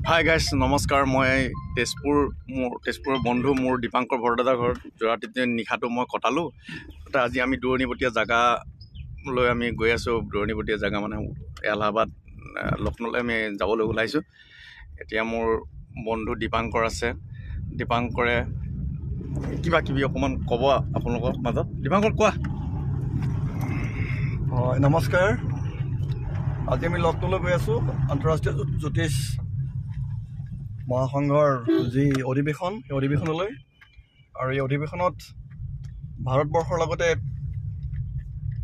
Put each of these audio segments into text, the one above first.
Hi guys নমস্কাৰ। মই তেজপুৰ বন্ধু মোৰ দীপাংকৰ বৰদাদাৰ ঘৰত যোৰাটিতে নিশাটো মই কটালোঁ। তাতে আজি আমি দূৰণিবতীয়া জেগালৈ আমি গৈ আছোঁ। দূৰণিবতীয়া জেগা মানে এলাহাবাদ লক্ষ্ণৌলৈ আমি যাবলৈ ওলাইছোঁ। এতিয়া মোৰ বন্ধু দীপাংকৰ আছে। দীপাংকৰে কিবা কিবি অকণমান ক'ব আপোনালোকৰ মাজত। দীপাংকৰ কোৱা। হয়, নমস্কাৰ। আজি আমি লক্ষ্ণৌলৈ গৈ আছোঁ আন্তঃৰাষ্ট্ৰীয় জ্যোতিষ মহাসংঘৰ যি অধিৱেশন, সেই অধিৱেশনলৈ। আৰু এই অধিৱেশনত ভাৰতবৰ্ষৰ লগতে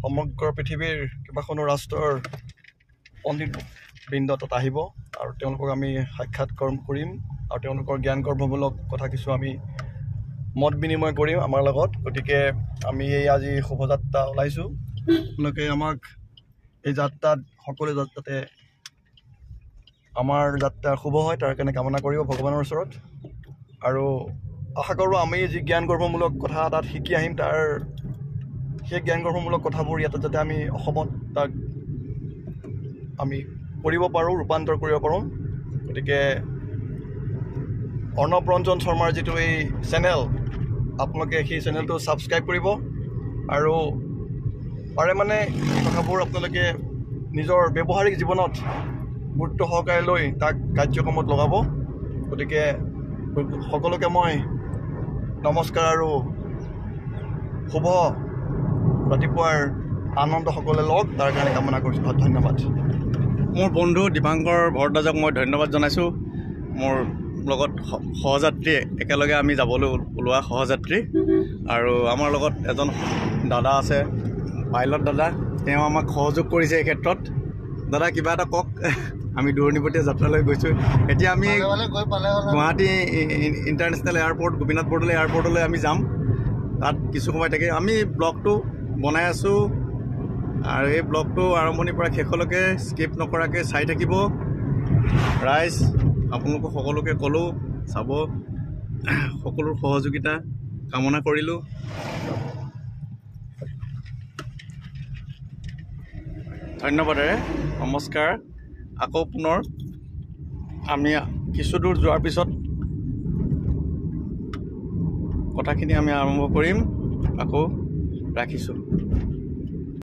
সমগ্ৰ পৃথিৱীৰ কেইবাখনো ৰাষ্ট্ৰৰ পণ্ডিতবৃন্দ তাত আহিব আৰু তেওঁলোকক আমি সাক্ষাৎ কৰিম আৰু তেওঁলোকৰ জ্ঞান গৰ্ভমূলক কথা কিছু আমি মত বিনিময় কৰিম আমাৰ লগত। গতিকে আমি এই আজি শোভাযাত্ৰা ওলাইছোঁ। আপোনালোকে আমাক এই যাত্ৰাত সকলোৱে যাতে আমাৰ যাত্ৰা শুভ হয় তাৰ কাৰণে কামনা কৰিব ভগৱানৰ ওচৰত। আৰু আশা কৰোঁ আমি যি জ্ঞান গৰ্ভমূলক কথা তাত শিকি আহিম, সেই জ্ঞান গৰ্ভমূলক কথাবোৰ ইয়াতে যাতে আমি অসমত তাক আমি কৰিব পাৰোঁ, ৰূপান্তৰ কৰিব পাৰোঁ। গতিকে অৰ্ণৱ ৰঞ্জন শৰ্মাৰ যিটো এই চেনেল, আপোনালোকে সেই চেনেলটো ছাবস্ক্ৰাইব কৰিব আৰু পাৰে মানে এই কথাবোৰ আপোনালোকে নিজৰ ব্যৱহাৰিক জীৱনত গুৰুত্ব সহকাৰে লৈ তাক কাৰ্যক্ৰমত লগাব। গতিকে সকলোকে মই নমস্কাৰ আৰু শুভ ৰাতিপুৱাৰ আনন্দ সকলোৱে লওক তাৰ কাৰণে কামনা কৰিছোঁ। ধন্যবাদ। মোৰ বন্ধু দীপাংকৰ বৰদাদাক মই ধন্যবাদ জনাইছোঁ। মোৰ লগত সহযাত্ৰী, একেলগে আমি যাবলৈ ওলোৱা সহযাত্ৰী। আৰু আমাৰ লগত এজন দাদা আছে, পাইলট দাদা। তেওঁ আমাক সহযোগ কৰিছে এই ক্ষেত্ৰত। দাদা কিবা এটা কওক। আমি দূৰণিবতীয়া যাত্ৰালৈ গৈছোঁ। এতিয়া আমি গুৱাহাটী ইণ্টাৰনেশ্যনেল এয়াৰপৰ্ট, গোপীনাথ বৰদলৈ এয়াৰপৰ্টলৈ আমি যাম। তাত কিছু সময় থাকি আমি ব্লগটো বনাই আছোঁ আৰু এই ব্লগটো আৰম্ভণিৰ পৰা শেষলৈকে স্কিপ নকৰাকৈ চাই থাকিব। ৰাইজ আপোনালোকক সকলোকে ক'লোঁ চাব, সকলোৰ সহযোগিতা কামনা কৰিলোঁ। ধন্যবাদেৰে নমস্কাৰ। আকৌ পুনৰ আমি কিছু দূৰ যোৱাৰ পিছত কথাখিনি আমি আৰম্ভ কৰিম। আকৌ ৰাখিছোঁ।